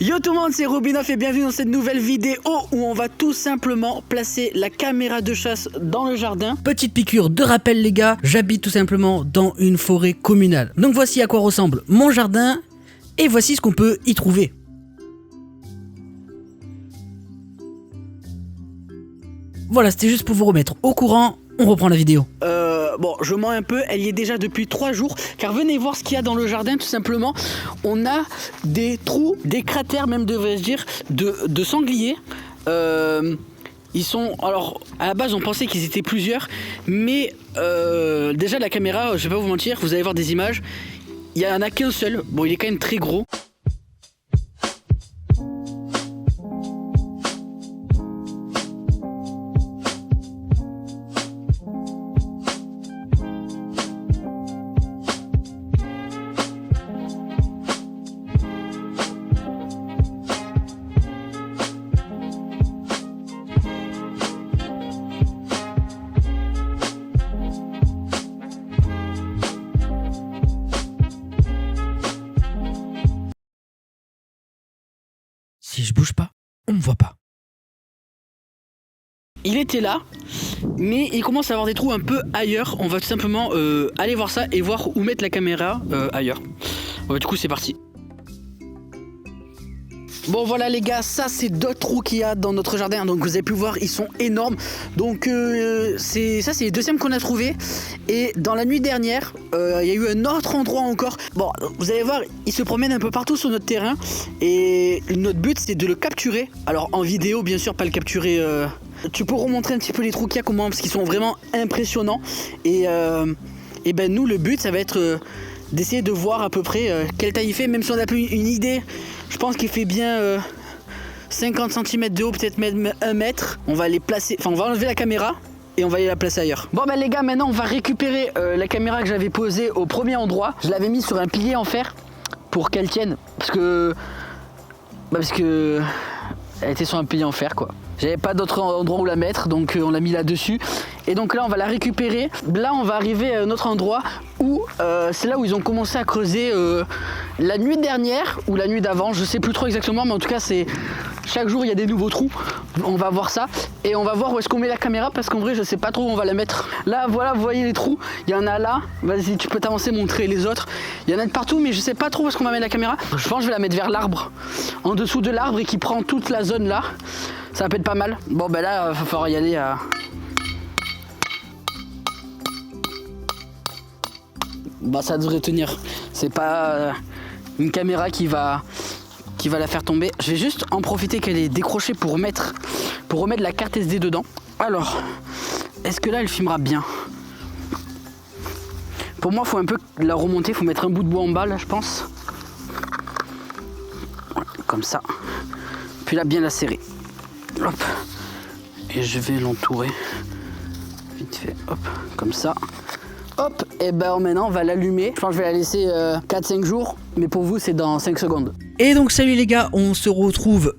Yo tout le monde, c'est Robinoff et bienvenue dans cette nouvelle vidéo où on va tout simplement placer la caméra de chasse dans le jardin. Petite piqûre de rappel les gars, j'habite tout simplement dans une forêt communale. Donc voici à quoi ressemble mon jardin et voici ce qu'on peut y trouver. Voilà, c'était juste pour vous remettre au courant, on reprend la vidéo. Bon, je mens un peu, elle y est déjà depuis 3 jours, car venez voir ce qu'il y a dans le jardin, tout simplement. On a des trous, des cratères même, devrais-je dire, de sangliers. Ils sont, alors, à la base, on pensait qu'ils étaient plusieurs, mais déjà, la caméra, je vais pas vous mentir, vous allez voir des images, il y en a qu'un seul. Bon, il est quand même très gros. Si je bouge pas, on me voit pas. Il était là, mais il commence à avoir des trous un peu ailleurs. On va tout simplement aller voir ça et voir où mettre la caméra ailleurs. Ouais, du coup, c'est parti. Bon voilà les gars, ça c'est d'autres trous qu'il y a dans notre jardin. Donc vous avez pu voir, ils sont énormes. Donc c'est les deuxièmes qu'on a trouvé. Et dans la nuit dernière, il y a eu un autre endroit encore. Bon, vous allez voir, il se promène un peu partout sur notre terrain. Et notre but c'est de le capturer. Alors en vidéo bien sûr, pas le capturer. Tu peux remontrer un petit peu les trous qu'il y a comment, parce qu'ils sont vraiment impressionnants. Et ben nous le but ça va être d'essayer de voir à peu près quelle taille il fait. Même si on n'a plus une idée. Je pense qu'il fait bien 50 cm de haut, peut-être même 1 mètre. On va les placer, enfin on va enlever la caméra et on va aller la placer ailleurs. Bon bah les gars, maintenant on va récupérer la caméra que j'avais posée au premier endroit. Je l'avais mise sur un pilier en fer pour qu'elle tienne. Parce que elle était sur un pilier en fer quoi. J'avais pas d'autre endroit où la mettre, donc on l'a mis là-dessus. Et donc là on va la récupérer. Là on va arriver à un autre endroit où c'est là où ils ont commencé à creuser la nuit dernière ou la nuit d'avant, je sais plus trop exactement, mais en tout cas c'est chaque jour il y a des nouveaux trous. On va voir ça et on va voir où est-ce qu'on met la caméra, parce qu'en vrai je sais pas trop où on va la mettre. Là voilà, vous voyez les trous, il y en a là. Vas-y, tu peux t'avancer, montrer les autres. Il y en a de partout, mais je sais pas trop où est-ce qu'on va mettre la caméra. Je pense que je vais la mettre vers l'arbre, en dessous de l'arbre, et qui prend toute la zone là. Ça peut être pas mal. Bon ben là, il va falloir y aller à... Bah ça devrait tenir. C'est pas une caméra qui va la faire tomber. Je vais juste en profiter qu'elle est décrochée pour remettre la carte SD dedans. Alors, est-ce que là elle filmera bien? Pour moi, il faut un peu la remonter. Il faut mettre un bout de bois en bas là, je pense. Comme ça. Puis là, bien la serrer. Hop. Et je vais l'entourer. Vite fait. Hop. Comme ça. Hop. Et ben maintenant, on va l'allumer. Je pense que je vais la laisser 4-5 jours. Mais pour vous, c'est dans 5 secondes. Et donc, salut les gars. On se retrouve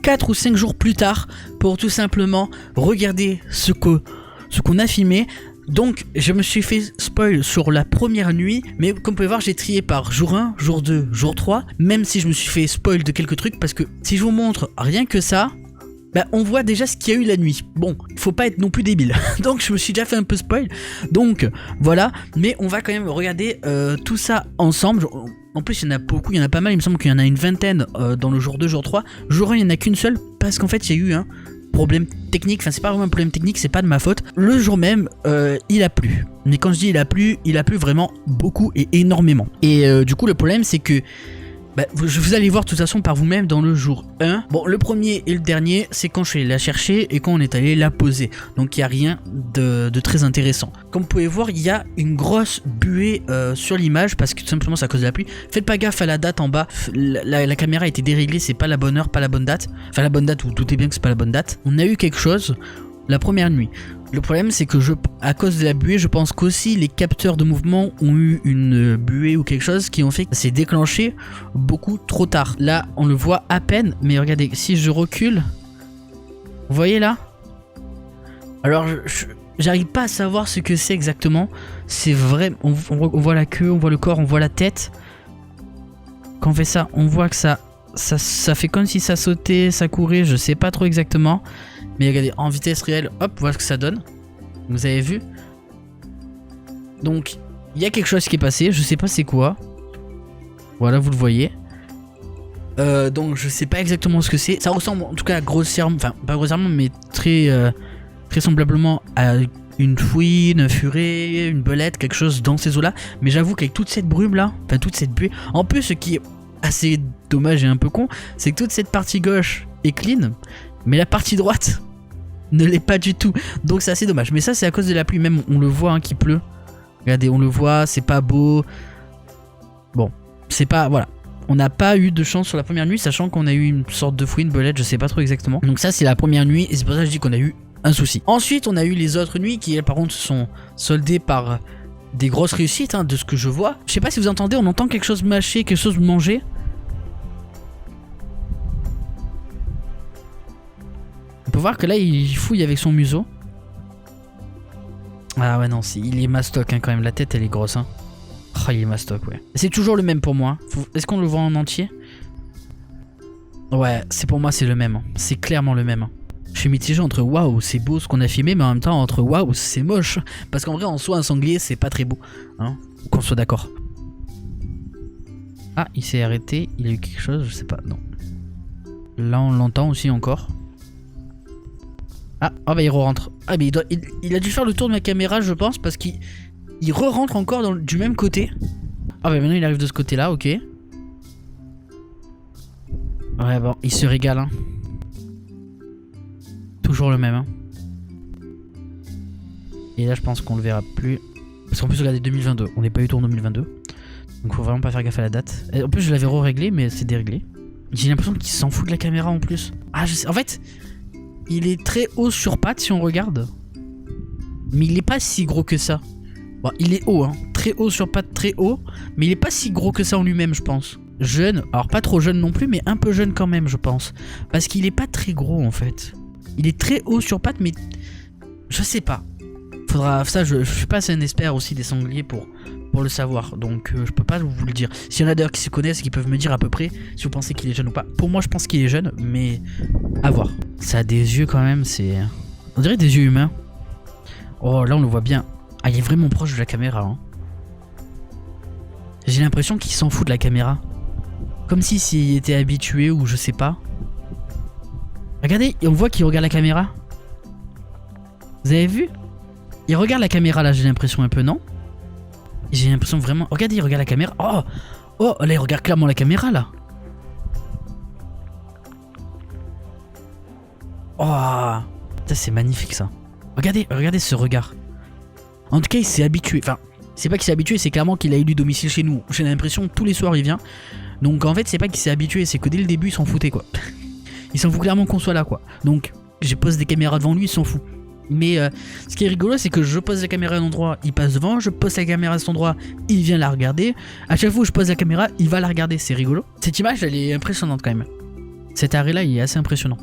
4 ou 5 jours plus tard pour tout simplement regarder ce qu'on a filmé. Donc je me suis fait spoil sur la première nuit, mais comme vous pouvez voir j'ai trié par jour 1, jour 2, jour 3, même si je me suis fait spoil de quelques trucs, parce que si je vous montre rien que ça, bah on voit déjà ce qu'il y a eu la nuit. Bon, faut pas être non plus débile, donc je me suis déjà fait un peu spoil, donc voilà, mais on va quand même regarder tout ça ensemble. En plus il y en a beaucoup, il y en a pas mal, il me semble qu'il y en a une vingtaine dans le jour 2, jour 3, jour 1 il n'y en a qu'une seule, parce qu'en fait il y a eu un problème technique, enfin c'est pas vraiment un problème technique, c'est pas de ma faute. Le jour même il a plu, mais quand je dis il a plu vraiment beaucoup et énormément. Et du coup le problème c'est que vous allez voir de toute façon par vous-même dans le jour 1. Bon, le premier et le dernier, c'est quand je suis allé la chercher et quand on est allé la poser. Donc il n'y a rien de très intéressant. Comme vous pouvez voir, il y a une grosse buée sur l'image parce que tout simplement c'est à cause de la pluie. Faites pas gaffe à la date en bas. La caméra a été déréglée, c'est pas la bonne heure, pas la bonne date. Enfin la bonne date, vous doutez bien que c'est pas la bonne date. On a eu quelque chose la première nuit. Le problème c'est que à cause de la buée, je pense qu'aussi les capteurs de mouvement ont eu une buée ou quelque chose qui ont fait que ça s'est déclenché beaucoup trop tard. Là on le voit à peine, mais regardez, si je recule, vous voyez là? Alors j'arrive pas à savoir ce que c'est exactement. C'est vrai, on voit la queue, on voit le corps, on voit la tête. Quand on fait ça, on voit que ça ça fait comme si ça sautait, ça courait, je sais pas trop exactement. Mais regardez, en vitesse réelle, hop, voilà ce que ça donne. Vous avez vu? Donc, il y a quelque chose qui est passé, je sais pas c'est quoi. Voilà, vous le voyez. Donc, je sais pas exactement ce que c'est. Ça ressemble en tout cas grossièrement, enfin, pas grossièrement, mais très semblablement à une fouine, une furée, une belette, quelque chose dans ces eaux-là. Mais j'avoue qu'avec toute cette brume-là, enfin, toute cette buée. En plus, ce qui est assez dommage et un peu con, c'est que toute cette partie gauche est clean, mais la partie droite ne l'est pas du tout. Donc, c'est assez dommage. Mais ça, c'est à cause de la pluie. Même, on le voit hein, qu'il pleut. Regardez, on le voit, c'est pas beau. Bon, c'est pas... Voilà. On n'a pas eu de chance sur la première nuit, sachant qu'on a eu une sorte de fouine, belette, je sais pas trop exactement. Donc ça, c'est la première nuit, et c'est pour ça que je dis qu'on a eu un souci. Ensuite, on a eu les autres nuits qui, par contre, se sont soldées par des grosses réussites, hein, de ce que je vois. Je sais pas si vous entendez, on entend quelque chose mâcher, quelque chose manger. On peut voir que là, il fouille avec son museau. Ah ouais, non, il est mastoc hein, quand même, la tête, elle est grosse, hein. Oh, il est mastoc, ouais. C'est toujours le même pour moi. Est-ce qu'on le voit en entier? Ouais, c'est pour moi, c'est le même. C'est clairement le même. Je suis mitigé entre waouh, c'est beau ce qu'on a filmé, mais en même temps, entre waouh, c'est moche. Parce qu'en vrai, en soi, un sanglier, c'est pas très beau. Hein, qu'on soit d'accord. Ah, il s'est arrêté. Il a eu quelque chose, je sais pas. Non. Là, on l'entend aussi encore. Ah, oh bah il re-rentre. Ah, mais il a dû faire le tour de ma caméra, je pense, parce qu'il re-rentre encore du même côté. Ah, bah maintenant il arrive de ce côté-là, ok. Ouais, bon, il se régale, hein. Toujours le même, hein. Et là, je pense qu'on le verra plus. Parce qu'en plus, regardez, 2022. On n'est pas du tout en 2022. Donc, faut vraiment pas faire gaffe à la date. Et en plus, je l'avais re-réglé, mais c'est déréglé. J'ai l'impression qu'il s'en fout de la caméra en plus. Ah, je sais. En fait, il est très haut sur pattes si on regarde. Mais il est pas si gros que ça. Bon, il est haut, hein. Très haut sur pattes, très haut. Mais il est pas si gros que ça en lui-même, je pense. Jeune. Alors, pas trop jeune non plus, mais un peu jeune quand même, je pense. Parce qu'il est pas très gros en fait. Il est très haut sur pattes, mais je sais pas. Faudra. Ça, je suis pas assez un expert aussi des sangliers pour le savoir. Donc, je peux pas vous le dire. S'il y en a d'ailleurs qui se connaissent, qui peuvent me dire à peu près si vous pensez qu'il est jeune ou pas. Pour moi, je pense qu'il est jeune, mais à voir. Ça a des yeux quand même, c'est. On dirait des yeux humains. Oh, là, on le voit bien. Ah, il est vraiment proche de la caméra. Hein. J'ai l'impression qu'il s'en fout de la caméra. Comme s'il était habitué ou je sais pas. Regardez, on voit qu'il regarde la caméra. Vous avez vu? Il regarde la caméra là, j'ai l'impression un peu, non? J'ai l'impression vraiment... Regardez, il regarde la caméra. Oh! Oh, là, il regarde clairement la caméra là. Oh! Ça, c'est magnifique ça. Regardez ce regard. En tout cas, il s'est habitué. Enfin, c'est pas qu'il s'est habitué, c'est clairement qu'il a eu du domicile chez nous. J'ai l'impression que tous les soirs il vient. Donc en fait, c'est pas qu'il s'est habitué, c'est que dès le début, il s'en foutait quoi. Il s'en fout clairement qu'on soit là quoi. Donc, je pose des caméras devant lui, il s'en fout. Mais ce qui est rigolo, c'est que je pose la caméra à un endroit, il passe devant, je pose la caméra à cet endroit, il vient la regarder. À chaque fois où je pose la caméra, il va la regarder, c'est rigolo. Cette image, elle est impressionnante quand même. Cet arrêt là, il est assez impressionnant.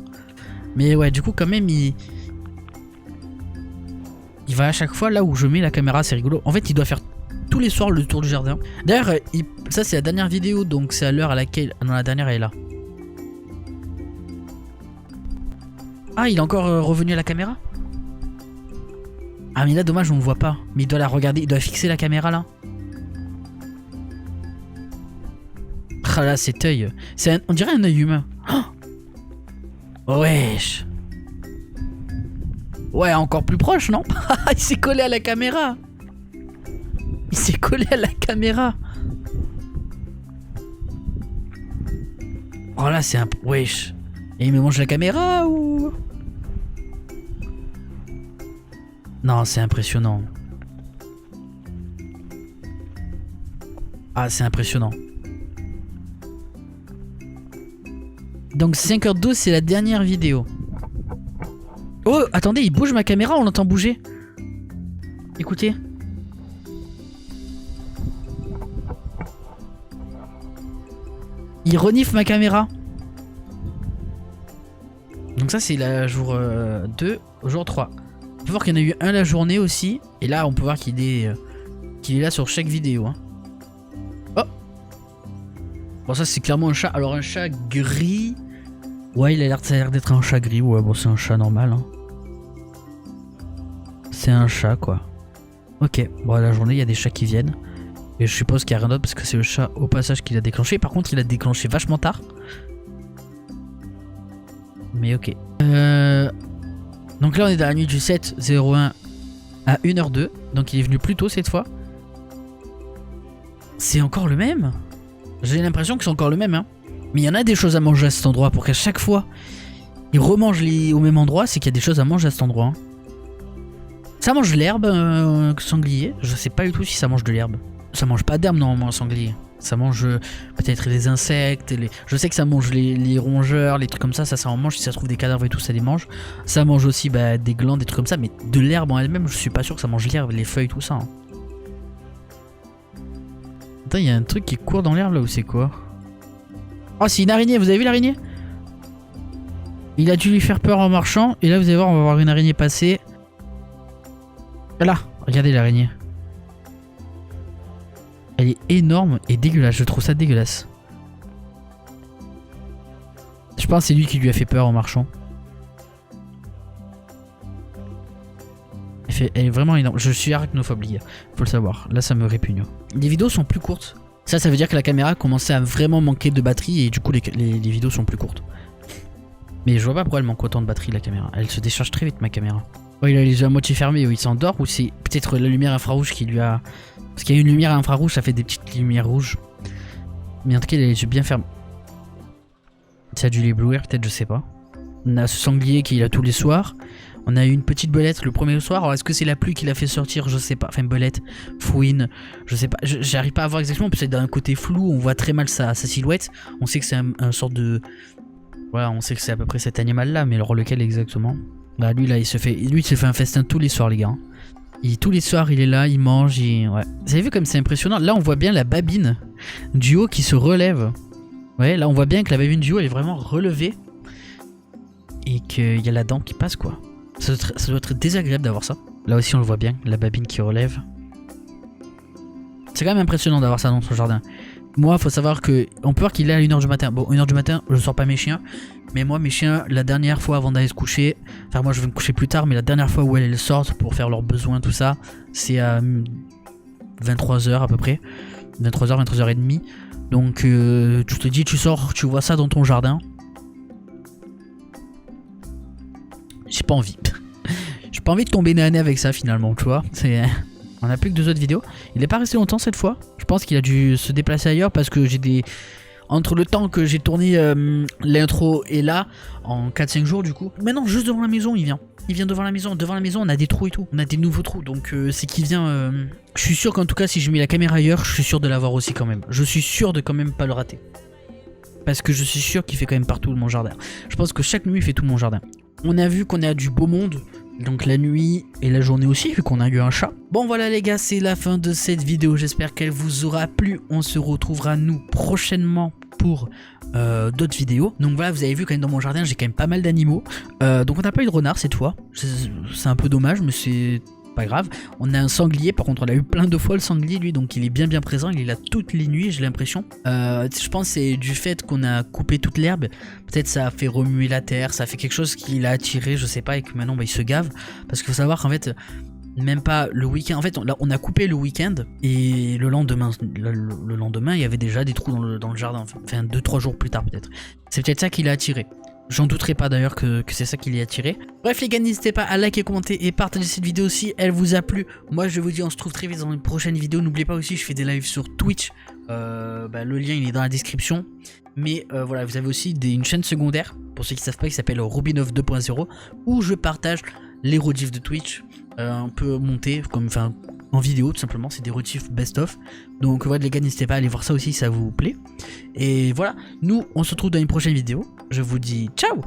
Mais ouais, du coup, quand même, il va à chaque fois là où je mets la caméra, c'est rigolo. En fait, il doit faire tous les soirs le tour du jardin. D'ailleurs, ça c'est la dernière vidéo, donc c'est à l'heure à laquelle... Ah non, la dernière elle est là. Ah, il est encore revenu à la caméra? Ah mais là dommage on le voit pas. Mais il doit la regarder, il doit fixer la caméra là. Ah là cet œil. On dirait un œil humain. Oh wesh. Ouais encore plus proche non? Il s'est collé à la caméra. Il s'est collé à la caméra. Oh là c'est un... Wesh. Et il me mange la caméra ou... Non, c'est impressionnant. Ah, c'est impressionnant. Donc 5h12, c'est la dernière vidéo. Oh, attendez, il bouge ma caméra, on l'entend bouger. Écoutez. Il renifle ma caméra. Donc ça, c'est la jour 2, jour 3. On peut voir qu'il y en a eu un la journée aussi. Et là, on peut voir qu'il est là sur chaque vidéo. Hein. Oh! Bon, ça c'est clairement un chat. Alors un chat gris. Ouais, ça a l'air d'être un chat gris. Ouais, bon, c'est un chat normal. Hein. C'est un chat, quoi. Ok, bon, à la journée, il y a des chats qui viennent. Et je suppose qu'il n'y a rien d'autre parce que c'est le chat au passage qui l'a déclenché. Par contre, il a déclenché vachement tard. Mais ok. Donc là, on est dans la nuit du 7-01 à 1h02. Donc il est venu plus tôt cette fois. C'est encore le même. J'ai l'impression que c'est encore le même. Hein. Mais il y en a des choses à manger à cet endroit pour qu'à chaque fois, il remange au même endroit. C'est qu'il y a des choses à manger à cet endroit. Hein. Ça mange l'herbe, sanglier. Je sais pas du tout si ça mange de l'herbe. Ça mange pas d'herbe normalement, un sanglier. Ça mange peut-être les insectes. Je sais que ça mange les rongeurs, les trucs comme ça. Ça en mange. Si ça se trouve des cadavres et tout, ça les mange. Ça mange aussi des glandes, des trucs comme ça. Mais de l'herbe en elle-même, je suis pas sûr que ça mange l'herbe, les feuilles, tout ça. Hein. Attends, il y a un truc qui court dans l'herbe là ou c'est quoi? Oh, c'est une araignée. Vous avez vu l'araignée? Il a dû lui faire peur en marchant. Et là, vous allez voir, on va voir une araignée passer. Là, regardez l'araignée. Elle est énorme et dégueulasse, je trouve ça dégueulasse. Je pense que c'est lui qui lui a fait peur en marchant. Elle est vraiment énorme, je suis arachnophobe les gars, faut le savoir, là ça me répugne. Les vidéos sont plus courtes. Ça veut dire que la caméra commençait à vraiment manquer de batterie et du coup les vidéos sont plus courtes. Mais je vois pas pourquoi elle manque autant de batterie la caméra, elle se décharge très vite ma caméra. Oh, il a les yeux à moitié fermés, il s'endort ou c'est peut-être la lumière infrarouge qui lui a... Parce qu'il y a une lumière infrarouge, ça fait des petites lumières rouges. Mais en tout cas, il a les yeux bien fermés. Ça a dû l'éblouir, peut-être, je sais pas. On a ce sanglier qui est là tous les soirs. On a eu une petite belette le premier soir. Alors, est-ce que c'est la pluie qui l'a fait sortir? Je sais pas. Enfin, belette, fouine, je sais pas. J'arrive pas à voir exactement, parce que d'un côté flou, on voit très mal sa silhouette. On sait que c'est un sorte de... Voilà, on sait que c'est à peu près cet animal-là, mais alors lequel exactement? Bah lui là il se fait un festin tous les soirs les gars. Tous les soirs il est là, il mange, ouais. Vous avez vu comme c'est impressionnant? Là on voit bien la babine du haut qui se relève. Ouais, là on voit bien que la babine du haut elle est vraiment relevée. Et qu'il y a la dent qui passe quoi. Ça doit être désagréable d'avoir ça. Là aussi on le voit bien, la babine qui relève. C'est quand même impressionnant d'avoir ça dans son jardin. Moi, faut savoir que on peut voir qu'il est à 1h du matin. Bon, 1h du matin, je sors pas mes chiens. Mais moi, mes chiens, la dernière fois avant d'aller se coucher, enfin, moi je vais me coucher plus tard, mais la dernière fois où elles sortent pour faire leurs besoins, tout ça, c'est à 23h à peu près. 23h, 23h30. Donc, tu te dis, tu sors, tu vois ça dans ton jardin. J'ai pas envie. J'ai pas envie de tomber nez à nez avec ça finalement, tu vois. On a plus que 2 autres vidéos. Il est pas resté longtemps cette fois. Je pense qu'il a dû se déplacer ailleurs parce que j'ai des... Entre le temps que j'ai tourné l'intro et là, en 4-5 jours du coup. Maintenant juste devant la maison il vient. Il vient devant la maison. Devant la maison on a des trous et tout. On a des nouveaux trous. Donc c'est qu'il vient... Je suis sûr qu'en tout cas si je mets la caméra ailleurs, je suis sûr de l'avoir aussi quand même. Je suis sûr de quand même pas le rater. Parce que je suis sûr qu'il fait quand même partout mon jardin. Je pense que chaque nuit il fait tout mon jardin. On a vu qu'on a du beau monde. Donc la nuit et la journée aussi, vu qu'on a eu un chat. Bon voilà les gars, c'est la fin de cette vidéo. J'espère qu'elle vous aura plu. On se retrouvera nous prochainement pour d'autres vidéos. Donc voilà, vous avez vu quand même dans mon jardin, j'ai quand même pas mal d'animaux. Donc on n'a pas eu de renard cette fois. C'est un peu dommage, mais c'est pas grave. On a un sanglier, par contre on a eu plein de fois le sanglier lui, donc il est bien présent. Il est là toutes les nuits, j'ai l'impression. Je pense que c'est du fait qu'on a coupé toute l'herbe. Peut-être ça a fait remuer la terre, ça a fait quelque chose qui l'a attiré, je sais pas, et que maintenant il se gave. Parce qu'il faut savoir qu'en fait, même pas le week-end, en fait on a coupé le week-end et le lendemain, il y avait déjà des trous dans le jardin, enfin 2-3 jours plus tard peut-être. C'est peut-être ça qui l'a attiré. J'en douterai pas d'ailleurs que c'est ça qui l'y a attiré. Bref les gars, n'hésitez pas à liker, commenter et partager cette vidéo si elle vous a plu. Moi je vous dis on se retrouve très vite dans une prochaine vidéo. N'oubliez pas aussi je fais des lives sur Twitch. Le lien il est dans la description. Mais voilà, vous avez aussi une chaîne secondaire, pour ceux qui ne savent pas, qui s'appelle Rubinov 2.0, où je partage les rediffs de Twitch, un peu montés, en vidéo tout simplement, c'est des rediffs best-of. Donc voilà les gars, n'hésitez pas à aller voir ça aussi si ça vous plaît. Et voilà, nous on se retrouve dans une prochaine vidéo. Je vous dis ciao.